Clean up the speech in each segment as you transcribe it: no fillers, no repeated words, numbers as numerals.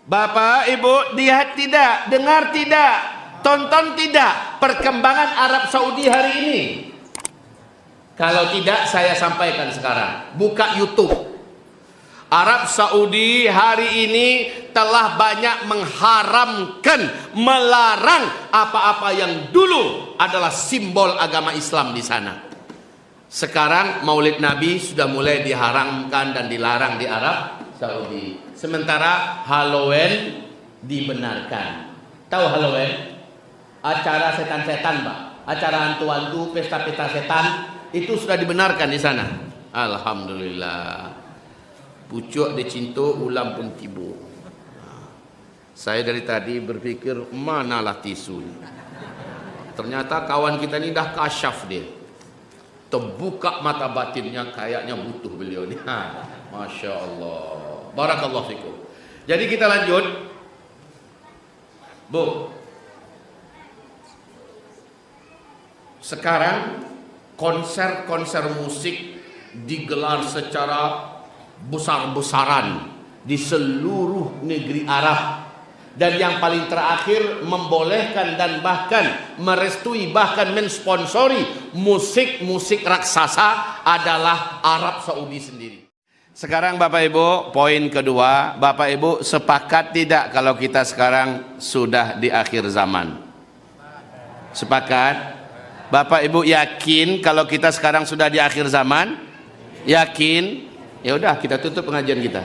Bapak, Ibu, lihat tidak, dengar tidak, tonton tidak perkembangan Arab Saudi hari ini? Kalau tidak, saya sampaikan sekarang. Buka YouTube. Arab Saudi hari ini telah banyak mengharamkan, melarang apa-apa yang dulu adalah simbol agama Islam di sana. Sekarang Maulid Nabi sudah mulai diharamkan dan dilarang di Arab Saudi. Sementara Halloween dibenarkan. Tahu Halloween? Acara setan-setan, Pak. Acara hantu-hantu, pesta-pesta setan itu sudah dibenarkan di sana. Alhamdulillah. Pucuk dicintu, ulam pun tibu. Saya dari tadi berpikir manalah tisu. Ternyata kawan kita ini dah kasyaf dia. Terbuka mata batinnya, kayaknya butuh beliau ni. Masya Allah. Barakallahu fikum. Jadi kita lanjut. Bu. Sekarang konser-konser musik digelar secara besar-besaran di seluruh negeri Arab. Dan yang paling terakhir membolehkan dan bahkan merestui, bahkan mensponsori musik-musik raksasa adalah Arab Saudi sendiri. Sekarang Bapak Ibu, poin kedua, Bapak Ibu sepakat tidak kalau kita sekarang sudah di akhir zaman? Sepakat? Bapak Ibu yakin kalau kita sekarang sudah di akhir zaman? Yakin? Ya udah, kita tutup pengajian kita.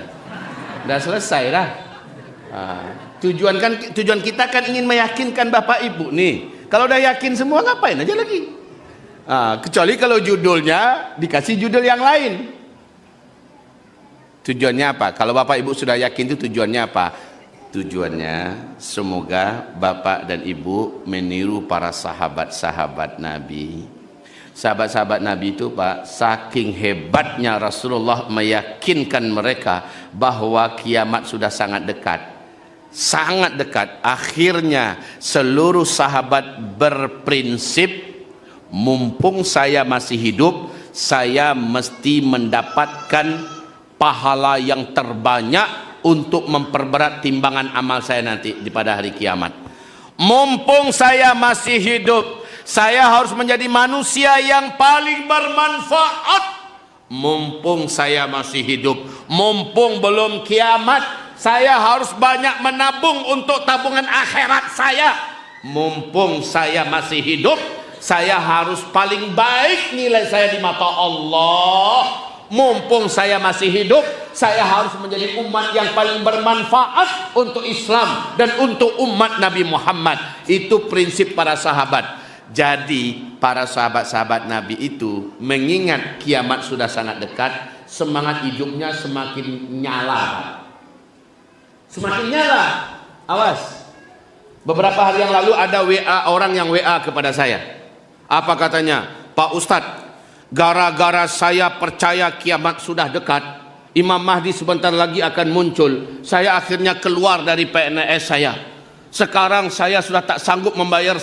Udah selesai dah. Tujuan kita kan ingin meyakinkan Bapak Ibu nih. Kalau udah yakin semua ngapain aja lagi? Kecuali kalau judulnya dikasih judul yang lain. Tujuannya apa? Kalau Bapak Ibu sudah yakin itu tujuannya apa? Tujuannya semoga Bapak dan Ibu meniru para sahabat-sahabat Nabi. Sahabat-sahabat Nabi itu Pak, saking hebatnya Rasulullah meyakinkan mereka bahwa kiamat sudah sangat dekat. Sangat dekat. Akhirnya seluruh sahabat berprinsip, mumpung saya masih hidup, saya mesti mendapatkan pahala yang terbanyak untuk memperberat timbangan amal saya nanti di pada hari kiamat. Mumpung saya masih hidup, saya harus menjadi manusia yang paling bermanfaat. Mumpung saya masih hidup, mumpung belum kiamat, saya harus banyak menabung untuk tabungan akhirat saya. Mumpung saya masih hidup, saya harus paling baik nilai saya di mata Allah. Mumpung saya masih hidup, saya harus menjadi umat yang paling bermanfaat untuk Islam dan untuk umat Nabi Muhammad. Itu prinsip para sahabat. Jadi para sahabat-sahabat Nabi itu mengingat kiamat sudah sangat dekat, semangat hidupnya semakin nyala. Semakin nyala. Awas. Beberapa hari yang lalu ada orang yang WA kepada saya. Apa katanya? Pak Ustadz, gara-gara saya percaya kiamat sudah dekat, Imam Mahdi sebentar lagi akan muncul, saya akhirnya keluar dari PNS saya. Sekarang saya sudah tak sanggup membayar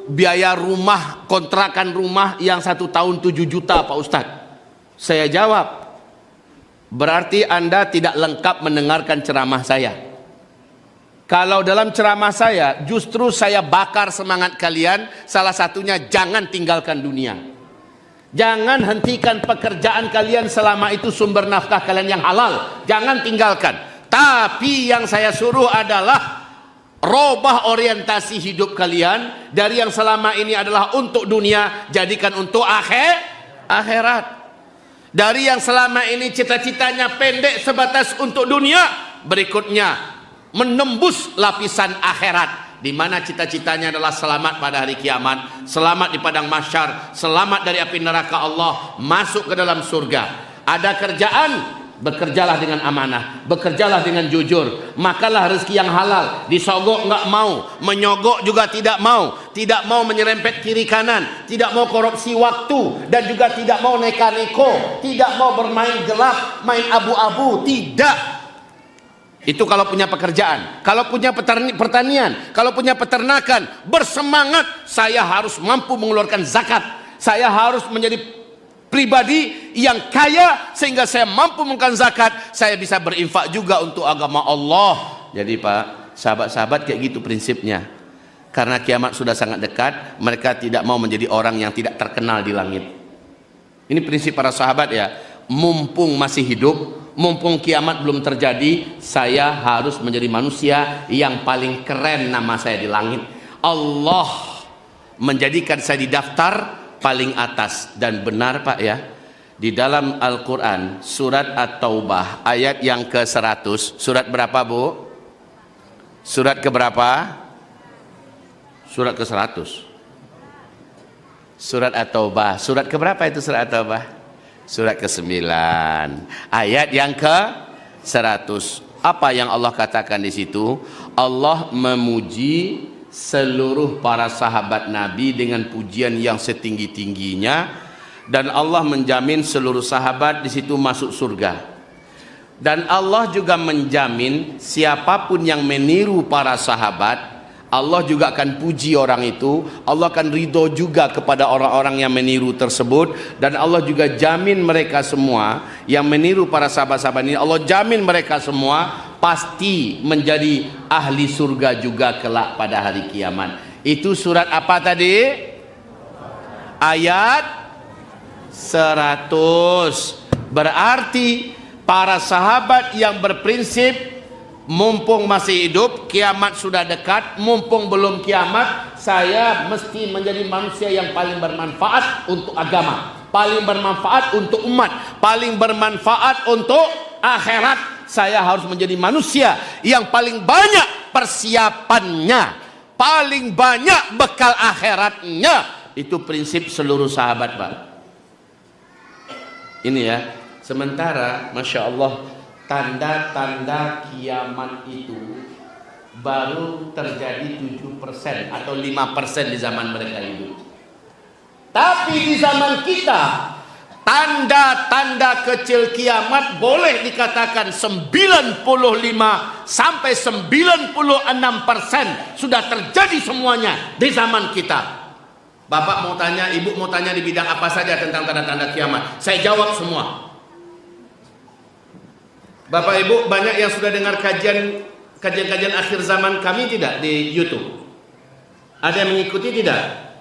biaya rumah, kontrakan rumah yang 1 tahun 7 juta Pak Ustadz. Saya jawab, berarti Anda tidak lengkap mendengarkan ceramah saya. Kalau dalam ceramah saya justru saya bakar semangat kalian, salah satunya jangan tinggalkan dunia. Jangan hentikan pekerjaan kalian selama itu sumber nafkah kalian yang halal, jangan tinggalkan. Tapi yang saya suruh adalah robah orientasi hidup kalian dari yang selama ini adalah untuk dunia, jadikan untuk akhirat. Dari yang selama ini cita-citanya pendek sebatas untuk dunia, berikutnya menembus lapisan akhirat, di mana cita-citanya adalah selamat pada hari kiamat, selamat di padang mahsyar, selamat dari api neraka Allah, masuk ke dalam surga. Ada kerjaan, bekerjalah dengan amanah, bekerjalah dengan jujur, makalah rezeki yang halal. Disogok nggak mau, menyogok juga tidak mau menyerempet kiri kanan, tidak mau korupsi waktu, dan juga tidak mau neka-neko, tidak mau bermain gelap, main abu-abu, tidak. Itu kalau punya pekerjaan. Kalau punya pertanian, kalau punya peternakan, bersemangat, saya harus mampu mengeluarkan zakat, saya harus menjadi pribadi yang kaya sehingga saya mampu mengeluarkan zakat, saya bisa berinfak juga untuk agama Allah. Jadi Pak, sahabat-sahabat kayak gitu prinsipnya. Karena kiamat sudah sangat dekat, mereka tidak mau menjadi orang yang tidak terkenal di langit. Ini prinsip para sahabat ya. Mumpung masih hidup, mumpung kiamat belum terjadi, saya harus menjadi manusia yang paling keren nama saya di langit. Allah menjadikan saya di daftar paling atas. Dan benar Pak ya, di dalam Al-Quran surat At-Taubah ayat yang ke-100, surat berapa Bu? Surat keberapa? Surat ke-100. Surat At-Taubah. Surat keberapa itu surat At-Taubah? Surat ke-9. Ayat yang ke-100. Apa yang Allah katakan di situ? Allah memuji seluruh para sahabat Nabi dengan pujian yang setinggi-tingginya, dan Allah menjamin seluruh sahabat di situ masuk surga. Dan Allah juga menjamin siapapun yang meniru para sahabat, Allah juga akan puji orang itu. Allah akan ridho juga kepada orang-orang yang meniru tersebut. Dan Allah juga jamin mereka semua yang meniru para sahabat-sahabat ini, Allah jamin mereka semua pasti menjadi ahli surga juga kelak pada hari kiamat. Itu surat apa tadi? Ayat 100. Berarti para sahabat yang berprinsip mumpung masih hidup, kiamat sudah dekat, mumpung belum kiamat, saya mesti menjadi manusia yang paling bermanfaat untuk agama, paling bermanfaat untuk umat, paling bermanfaat untuk akhirat. Saya harus menjadi manusia yang paling banyak persiapannya, paling banyak bekal akhiratnya. Itu prinsip seluruh sahabat Pak. Ini ya. Sementara Masya Allah, tanda-tanda kiamat itu baru terjadi 7% atau 5% di zaman mereka hidup. Tapi di zaman kita, tanda-tanda kecil kiamat boleh dikatakan 95 sampai 96% sudah terjadi semuanya di zaman kita. Bapak mau tanya, ibu mau tanya di bidang apa saja tentang tanda-tanda kiamat, saya jawab semua. Bapak Ibu banyak yang sudah dengar kajian akhir zaman kami tidak di YouTube? Ada yang mengikuti tidak?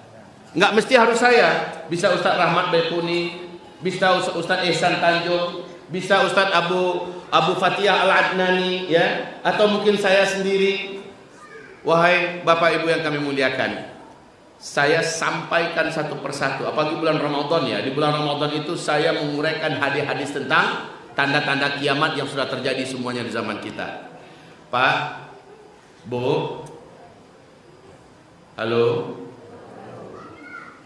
Nggak mesti harus saya. Bisa Ustadz Rahmat Baikuni, bisa Ustadz Ihsan Tanjung, bisa Ustadz Abu Fatihah Al-Adnani, ya, atau mungkin saya sendiri. Wahai Bapak Ibu yang kami muliakan, saya sampaikan satu persatu. Apalagi bulan Ramadan ya. Di bulan Ramadan itu saya menguraikan hadis-hadis tentang tanda-tanda kiamat yang sudah terjadi semuanya di zaman kita. Pak, Bu, halo,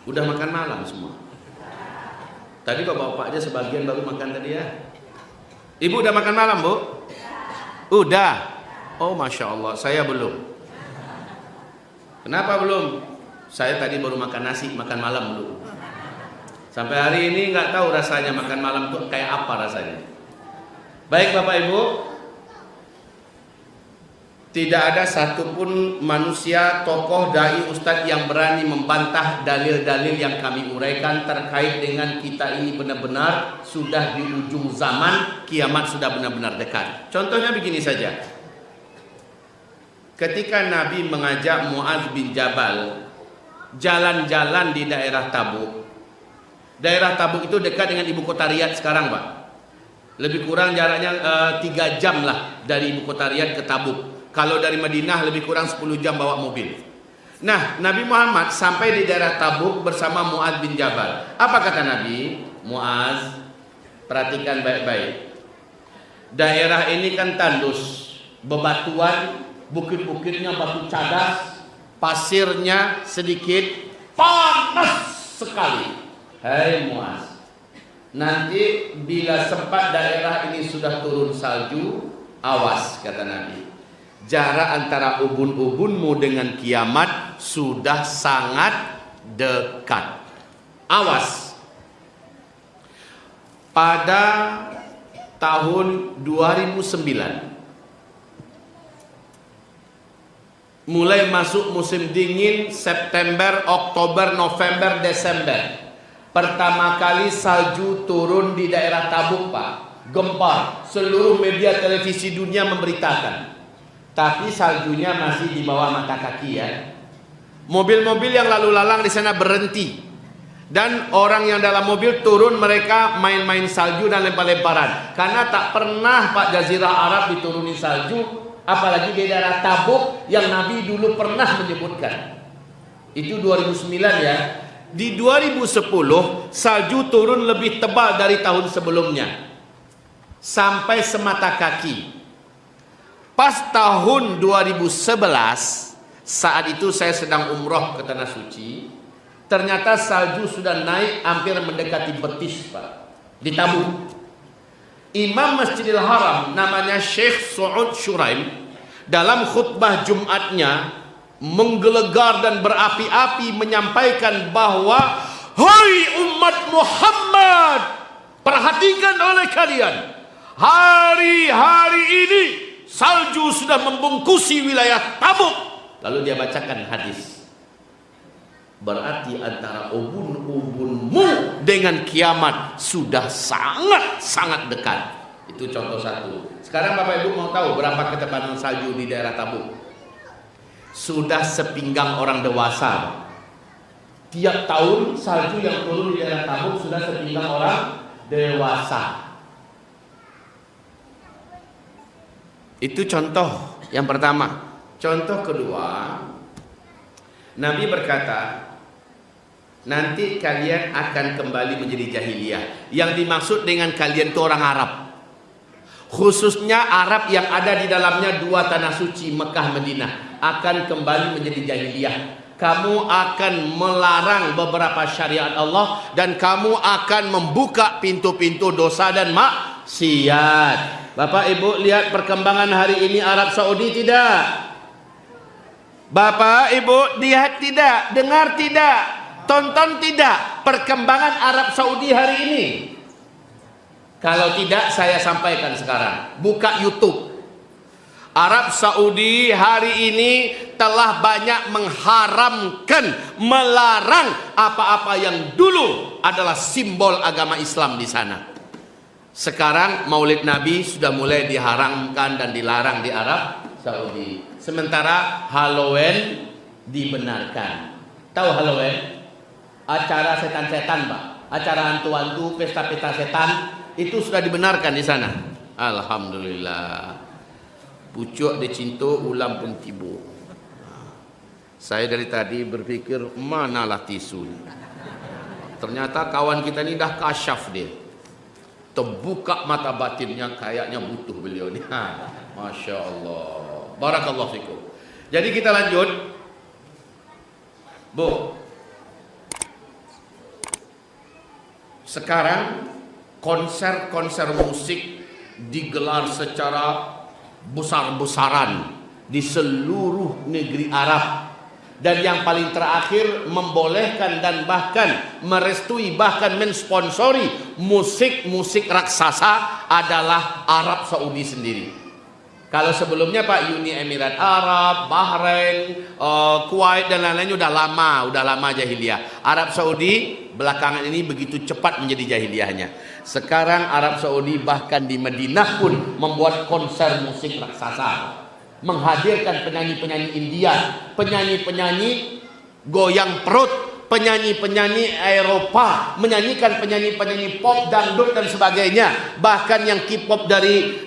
udah makan malam semua? Tadi bapak-bapak aja sebagian baru makan tadi ya. Ibu udah makan malam Bu? Udah. Oh Masya Allah, saya belum. Kenapa belum? Saya tadi baru makan nasi, makan malam dulu. Sampai hari ini nggak tahu rasanya makan malam tuh kayak apa rasanya. Baik Bapak Ibu, tidak ada satupun manusia, tokoh, dai, ustadz yang berani membantah dalil-dalil yang kami uraikan terkait dengan kita ini benar-benar sudah di ujung zaman, kiamat sudah benar-benar dekat. Contohnya begini saja. Ketika Nabi mengajak Muaz bin Jabal jalan-jalan di daerah Tabuk. Daerah Tabuk itu dekat dengan ibu kota Riyadh sekarang Pak. Lebih kurang jaraknya 3 jam lah dari ibu kota Riyadh ke Tabuk. Kalau dari Madinah lebih kurang 10 jam bawa mobil. Nah, Nabi Muhammad sampai di daerah Tabuk bersama Muaz bin Jabal. Apa kata Nabi? Muaz, perhatikan baik-baik. Daerah ini kan tandus, bebatuan, bukit-bukitnya batu cadas, pasirnya sedikit, panas sekali. Hai Muaz, nanti bila sempat daerah ini sudah turun salju, awas kata Nabi. Jarak antara ubun-ubunmu dengan kiamat sudah sangat dekat. Awas. Pada tahun 2009 mulai masuk musim dingin, September, Oktober, November, Desember. Pertama kali salju turun di daerah Tabuk, Pak. Gempar. Seluruh media televisi dunia memberitakan. Tapi saljunya masih di bawah mata kaki ya. Mobil-mobil yang lalu lalang di sana berhenti. Dan orang yang dalam mobil turun, mereka main-main salju dan lempar-lemparan. Karena tak pernah Pak Jazirah Arab dituruni salju, apalagi di daerah Tabuk yang Nabi dulu pernah menyebutkan. Itu 2009 ya. Di 2010 salju turun lebih tebal dari tahun sebelumnya, sampai semata kaki. Pas tahun 2011, saat itu saya sedang umroh ke Tanah Suci, ternyata salju sudah naik hampir mendekati betis, Pak, di Tabuk. Imam Masjidil Haram namanya Syekh Su'ud Syuraim dalam khutbah Jumatnya menggelegar dan berapi-api menyampaikan bahwa, hai umat Muhammad, perhatikan oleh kalian, hari-hari ini salju sudah membungkusi wilayah Tabuk. Lalu dia bacakan hadis, berarti antara ubun-ubunmu dengan kiamat sudah sangat-sangat dekat. Itu contoh satu. Sekarang Bapak Ibu mau tahu berapa ketebalan salju di daerah Tabuk? Sudah sepinggang orang dewasa. Tiap tahun salju yang turun di daerah Tabuk sudah sepinggang orang dewasa. Itu contoh yang pertama. Contoh kedua, Nabi berkata, nanti kalian akan kembali menjadi jahiliyah. Yang dimaksud dengan kalian itu orang Arab, khususnya Arab yang ada di dalamnya dua tanah suci Mekah Madinah, akan kembali menjadi jahiliyah. Kamu akan melarang beberapa syariat Allah, dan kamu akan membuka pintu-pintu dosa dan maksiat. Bapak Ibu lihat perkembangan hari ini Arab Saudi tidak? Bapak Ibu lihat tidak? Dengar tidak? Tonton tidak perkembangan Arab Saudi hari ini? Kalau tidak, saya sampaikan sekarang. Buka YouTube. Arab Saudi hari ini telah banyak mengharamkan, melarang apa-apa yang dulu adalah simbol agama Islam di sana. Sekarang Maulid Nabi sudah mulai diharamkan dan dilarang di Arab Saudi. Sementara Halloween dibenarkan. Tahu Halloween? Acara setan-setan, Pak. Acara hantu-hantu, pesta-pesta setan, itu sudah dibenarkan di sana. Alhamdulillah. Pucuk dicintu, ulam pun tibu. Saya dari tadi berpikir manalah tisu. Ternyata kawan kita ini dah kasyaf dia. Terbuka mata batinnya, kayaknya butuh beliau ni. Masya Allah. Barakallahu fikum. Jadi kita lanjut. Bu. Sekarang konser-konser musik digelar secara besar-besaran di seluruh negeri Arab, dan yang paling terakhir membolehkan dan bahkan merestui, bahkan mensponsori musik-musik raksasa adalah Arab Saudi sendiri. Kalau sebelumnya Pak, Uni Emirat Arab, Bahrain, Kuwait dan lain-lain udah lama jahiliyah. Arab Saudi belakangan ini begitu cepat menjadi jahiliyahnya. Sekarang Arab Saudi bahkan di Madinah pun membuat konser musik raksasa, menghadirkan penyanyi-penyanyi India, penyanyi-penyanyi goyang perut, penyanyi-penyanyi Eropa, menyanyikan penyanyi-penyanyi pop, dangdut dan sebagainya. Bahkan yang K-pop dari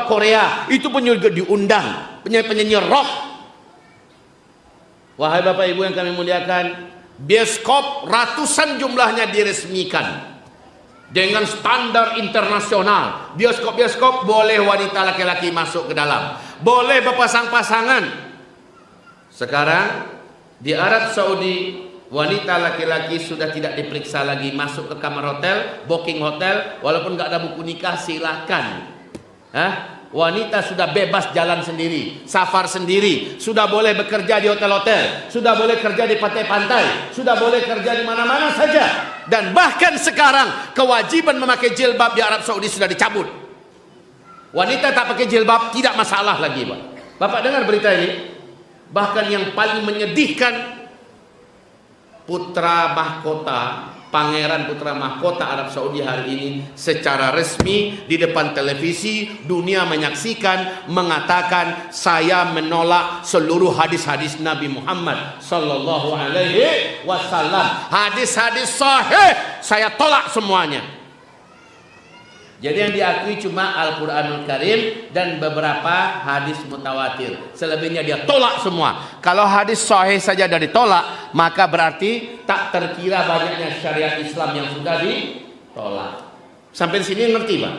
Korea itu pun juga diundang, penyanyi-penyanyi rock. Wahai Bapak Ibu yang kami muliakan, bioskop ratusan jumlahnya diresmikan dengan standar internasional. Bioskop-bioskop boleh wanita laki-laki masuk ke dalam, boleh berpasang-pasangan. Sekarang di Arab Saudi, wanita laki-laki sudah tidak diperiksa lagi masuk ke kamar hotel, booking hotel, walaupun nggak ada buku nikah silakan. Wanita sudah bebas jalan sendiri, safar sendiri, sudah boleh bekerja di hotel-hotel, sudah boleh kerja di pantai-pantai, sudah boleh kerja di mana-mana saja. Dan bahkan sekarang kewajiban memakai jilbab di Arab Saudi sudah dicabut. Wanita tak pakai jilbab tidak masalah lagi, Pak. Bapak dengar berita ini? Bahkan yang paling menyedihkan, putra mahkota Pangeran putra mahkota Arab Saudi hari ini secara resmi di depan televisi dunia menyaksikan mengatakan, saya menolak seluruh hadis-hadis Nabi Muhammad sallallahu alaihi wasallam. Hadis-hadis sahih saya tolak semuanya. Jadi yang diakui cuma Al-Quranul Karim dan beberapa hadis mutawatir. Selebihnya dia tolak semua. Kalau hadis sahih saja dari tolak, maka berarti tak terkira banyaknya syariat Islam yang sudah ditolak. Sampai sini ngerti Pak?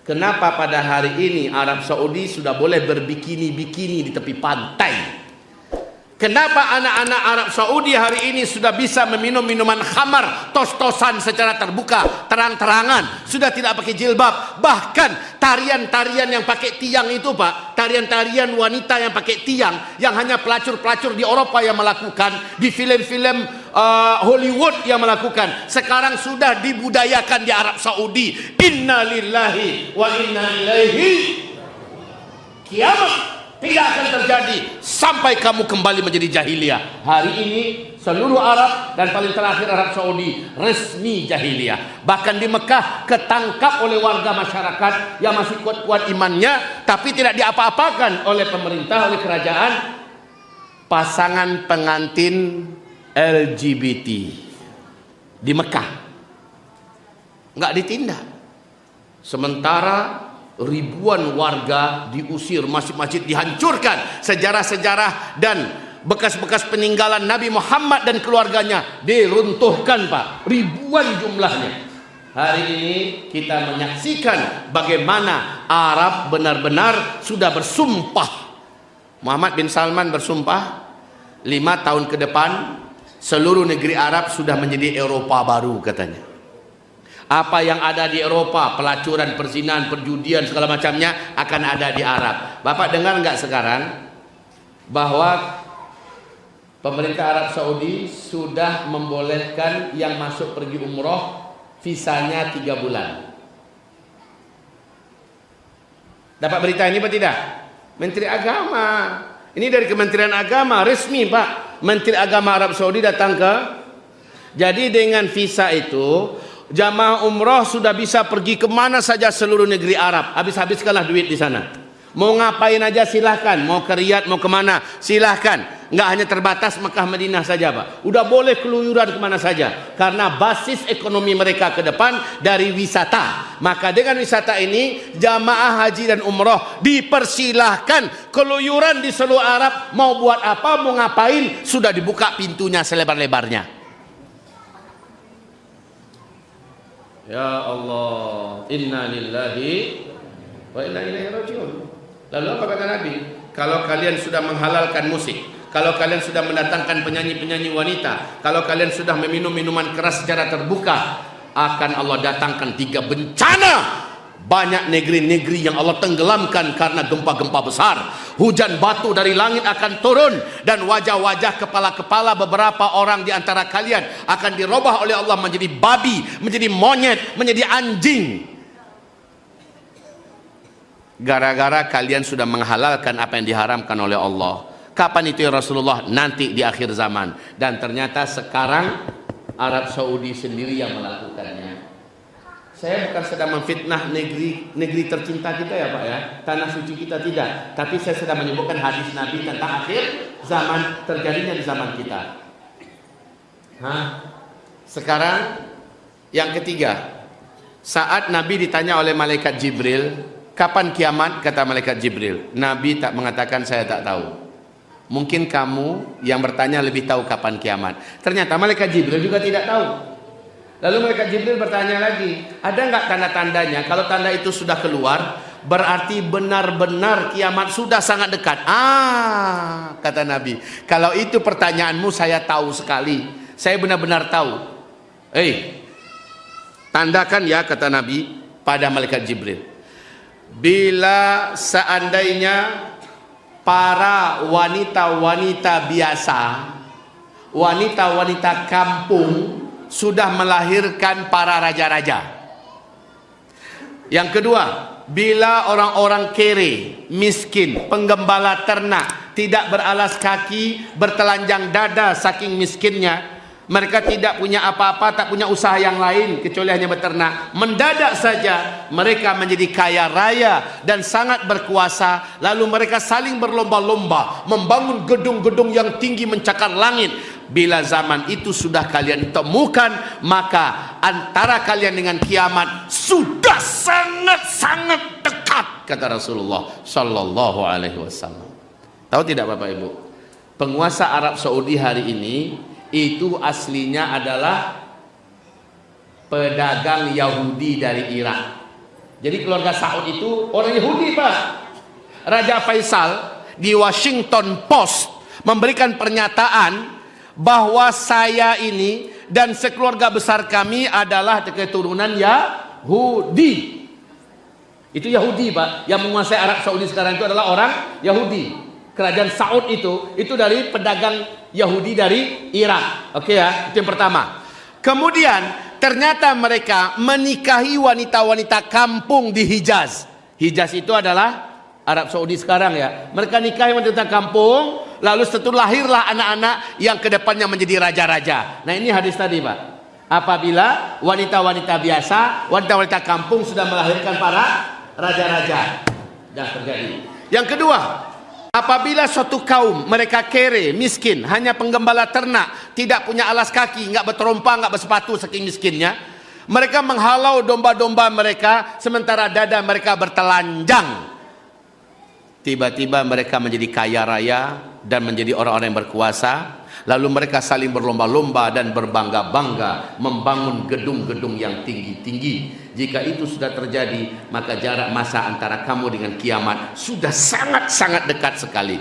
Kenapa pada hari ini Arab Saudi sudah boleh berbikini-bikini di tepi pantai? Kenapa anak-anak Arab Saudi hari ini sudah bisa meminum minuman khamar, tos-tosan secara terbuka, terang-terangan, sudah tidak pakai jilbab. Bahkan tarian-tarian yang pakai tiang itu Pak, tarian-tarian wanita yang pakai tiang, yang hanya pelacur-pelacur di Eropa yang melakukan, di film-film Hollywood yang melakukan, sekarang sudah dibudayakan di Arab Saudi. Inna lillahi wa inna ilaihi. Kiamat tidak akan terjadi sampai kamu kembali menjadi jahiliyah. Hari ini seluruh Arab dan paling terakhir Arab Saudi resmi jahiliyah. Bahkan di Mekah ketangkap oleh warga masyarakat yang masih kuat-kuat imannya, tapi tidak diapa-apakan oleh pemerintah, oleh kerajaan. Pasangan pengantin LGBT di Mekah nggak ditindak. Sementara ribuan warga diusir, masjid-masjid dihancurkan, sejarah-sejarah dan bekas-bekas peninggalan Nabi Muhammad dan keluarganya diruntuhkan Pak, ribuan jumlahnya. Hari ini kita menyaksikan bagaimana Arab benar-benar sudah bersumpah. Muhammad bin Salman bersumpah 5 tahun ke depan seluruh negeri Arab sudah menjadi Eropa baru katanya. Apa yang ada di Eropa, pelacuran, perzinahan, perjudian, segala macamnya akan ada di Arab. Bapak dengar nggak sekarang bahwa pemerintah Arab Saudi sudah membolehkan yang masuk pergi umroh visanya 3 bulan. Dapat berita ini apa tidak? Menteri Agama, ini dari Kementerian Agama resmi Pak, Menteri Agama Arab Saudi datang ke. Jadi dengan visa itu jamaah umroh sudah bisa pergi kemana saja seluruh negeri Arab. Habis-habiskanlah duit di sana. Mau ngapain aja silahkan. Mau ke Riyadh, mau kemana silahkan. Nggak hanya terbatas Mekah Madinah saja Pak. Udah boleh keluyuran kemana saja. Karena basis ekonomi mereka ke depan dari wisata. Maka dengan wisata ini jamaah haji dan umroh dipersilahkan keluyuran di seluruh Arab. Mau buat apa, mau ngapain, sudah dibuka pintunya selebar-lebarnya. Ya Allah, inna lillahi wa inna ilaihi rajiun. Lalu apa kata Nabi? Kalau kalian sudah menghalalkan musik, kalau kalian sudah mendatangkan penyanyi-penyanyi wanita, kalau kalian sudah meminum minuman keras secara terbuka, akan Allah datangkan 3 bencana. Banyak negeri-negeri yang Allah tenggelamkan karena gempa-gempa besar. Hujan batu dari langit akan turun, dan wajah-wajah kepala-kepala beberapa orang di antara kalian akan dirubah oleh Allah menjadi babi, menjadi monyet, menjadi anjing. Gara-gara kalian sudah menghalalkan apa yang diharamkan oleh Allah. Kapan itu ya Rasulullah? Nanti di akhir zaman. Dan ternyata sekarang Arab Saudi sendiri yang melakukannya. Saya bukan sedang memfitnah negeri tercinta kita ya Pak ya, tanah suci kita tidak. Tapi saya sedang menyebutkan hadis Nabi tentang akhir zaman terjadinya di zaman kita. Sekarang yang ketiga, saat Nabi ditanya oleh malaikat Jibril, kapan kiamat? Kata malaikat Jibril, Nabi tak mengatakan saya tak tahu. Mungkin kamu yang bertanya lebih tahu kapan kiamat. Ternyata malaikat Jibril juga tidak tahu. Lalu malaikat Jibril bertanya lagi, ada nggak tanda-tandanya? Kalau tanda itu sudah keluar, berarti benar-benar kiamat sudah sangat dekat. Kata Nabi, kalau itu pertanyaanmu saya tahu sekali. Saya benar-benar tahu. Tandakan ya, kata Nabi pada malaikat Jibril. Bila seandainya para wanita-wanita biasa, wanita-wanita kampung sudah melahirkan para raja-raja. Yang kedua, bila orang-orang kere, miskin, penggembala ternak, tidak beralas kaki, bertelanjang dada saking miskinnya, Mereka tidak punya apa-apa, tak punya usaha yang lain kecuali hanya beternak. Mendadak saja mereka menjadi kaya raya dan sangat berkuasa. Lalu mereka saling berlomba-lomba membangun gedung-gedung yang tinggi mencakar langit. Bila zaman itu sudah kalian temukan, maka antara kalian dengan kiamat sudah sangat-sangat dekat, kata Rasulullah sallallahu alaihi wasallam. Tahu tidak Bapak Ibu? Penguasa Arab Saudi hari ini itu aslinya adalah pedagang Yahudi dari Irak. Jadi keluarga Saud itu orang Yahudi, Pak. Raja Faisal di Washington Post memberikan pernyataan bahwa saya ini dan sekeluarga besar kami adalah keturunan Yahudi. Itu Yahudi, Pak. Yang menguasai Arab Saudi sekarang itu adalah orang Yahudi. Kerajaan Saud itu dari pedagang Yahudi dari Irak. Oke ya, itu yang pertama. Kemudian ternyata mereka menikahi wanita-wanita kampung di Hijaz. Hijaz itu adalah Arab Saudi sekarang ya. Mereka nikahi wanita kampung, lalu setelah lahirlah anak-anak yang kedepannya menjadi raja-raja. Nah ini hadis tadi, Pak. Apabila wanita-wanita biasa, wanita-wanita kampung sudah melahirkan para raja-raja. Dah terjadi. Yang kedua, apabila suatu kaum mereka kere, miskin, hanya penggembala ternak, tidak punya alas kaki, nggak berterompa, nggak bersepatu saking miskinnya, mereka menghalau domba-domba mereka sementara dada mereka bertelanjang. Tiba-tiba mereka menjadi kaya raya dan menjadi orang-orang yang berkuasa. Lalu mereka saling berlomba-lomba dan berbangga-bangga membangun gedung-gedung yang tinggi-tinggi. Jika itu sudah terjadi, maka jarak masa antara kamu dengan kiamat sudah sangat-sangat dekat sekali.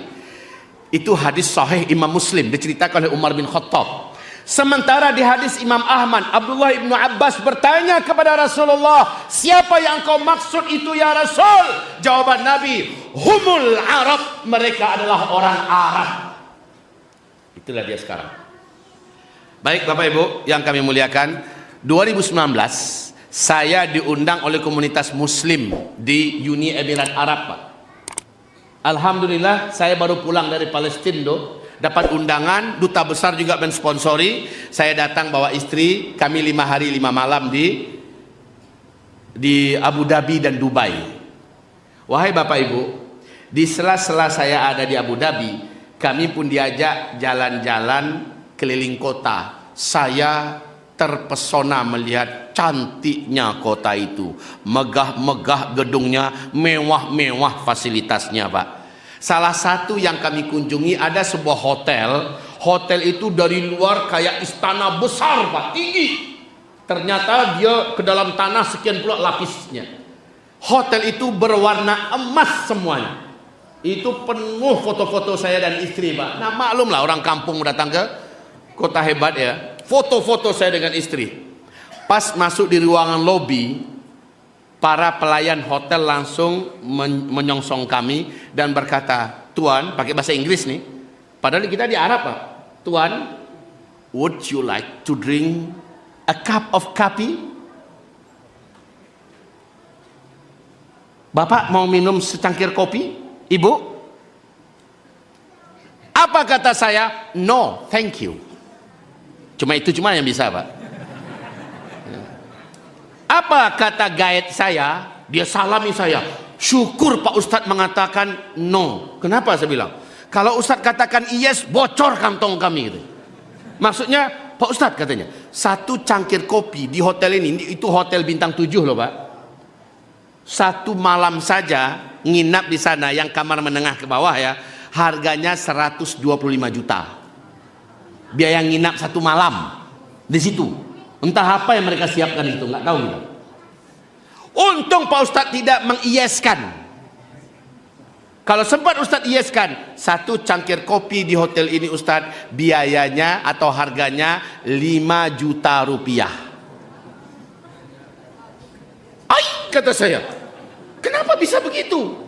Itu hadis sahih Imam Muslim, diceritakan oleh Umar bin Khattab. Sementara di hadis Imam Ahmad, Abdullah ibnu Abbas bertanya kepada Rasulullah, siapa yang kau maksud itu ya Rasul? Jawaban Nabi, humul Arab, mereka adalah orang Arab. Itulah dia sekarang. Baik Bapak Ibu yang kami muliakan, 2019 saya diundang oleh komunitas muslim di Uni Emirat Arab, Pak. Alhamdulillah saya baru pulang dari Palestina, dapat undangan, duta besar juga mensponsori. Saya datang bawa istri, kami 5 hari 5 malam di Abu Dhabi dan Dubai. Wahai Bapak Ibu, di sela-sela saya ada di Abu Dhabi, kami pun diajak jalan-jalan keliling kota. Saya terpesona melihat cantiknya kota itu, megah-megah gedungnya, mewah-mewah fasilitasnya, Pak. Salah satu yang kami kunjungi ada sebuah hotel. Hotel itu dari luar kayak istana besar, Pak, tinggi. Ternyata dia ke dalam tanah sekian pula lapisnya. Hotel itu berwarna emas semuanya. Itu penuh foto-foto saya dan istri, Pak. Nah maklumlah orang kampung datang ke kota hebat ya. Foto-foto saya dengan istri. Pas masuk di ruangan lobi, para pelayan hotel langsung menyongsong kami dan berkata, Tuan, pakai bahasa Inggris nih, padahal kita di Arab, Pak. Tuan, would you like to drink a cup of coffee? Bapak mau minum secangkir kopi? Ibu? Apa kata saya? No, thank you. Cuma yang bisa, Pak. Apa kata guide saya? Dia salami saya. Syukur Pak Ustadz mengatakan no. Kenapa saya bilang? Kalau Ustadz katakan yes, bocor kantong kami gitu. Maksudnya Pak Ustadz katanya, satu cangkir kopi di hotel ini, itu hotel bintang 7 loh, Pak. Satu malam saja nginap di sana yang kamar menengah ke bawah ya, harganya 125 juta. Biaya nginap satu malam di situ. Entah apa yang mereka siapkan itu, nggak tahu kita. Untung Pak Ustadz tidak mengieskan. Kalau sempat Ustadz ieskan, satu cangkir kopi di hotel ini Ustadz biayanya atau harganya 5 juta rupiah. Ai, kata saya, kenapa bisa begitu?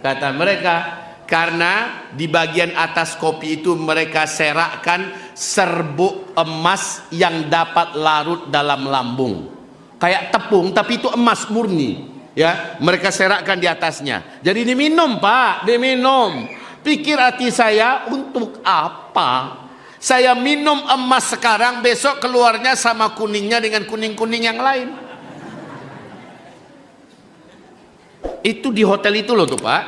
Kata mereka, karena di bagian atas kopi itu mereka serakkan serbuk emas yang dapat larut dalam lambung. Kayak tepung tapi itu emas murni. Ya, mereka serakkan di atasnya. Jadi diminum, Pak, diminum. Pikir hati saya, untuk apa? Saya minum emas sekarang, besok keluarnya sama kuningnya dengan kuning-kuning yang lain. Itu di hotel itu loh tuh Pak.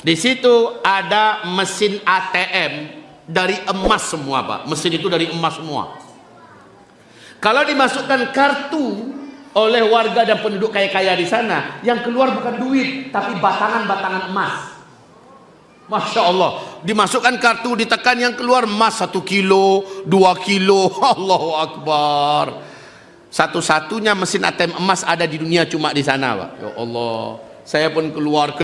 Di situ ada mesin ATM dari emas semua Pak. Mesin itu dari emas semua. Kalau dimasukkan kartu oleh warga dan penduduk kaya-kaya di sana, yang keluar bukan duit, tapi batangan-batangan emas. Masya Allah, dimasukkan kartu, ditekan, yang keluar emas 1 kilo, 2 kilo. Allahu Akbar. Satu-satunya mesin ATM emas ada di dunia cuma di sana Pak. Ya Allah, saya pun keluar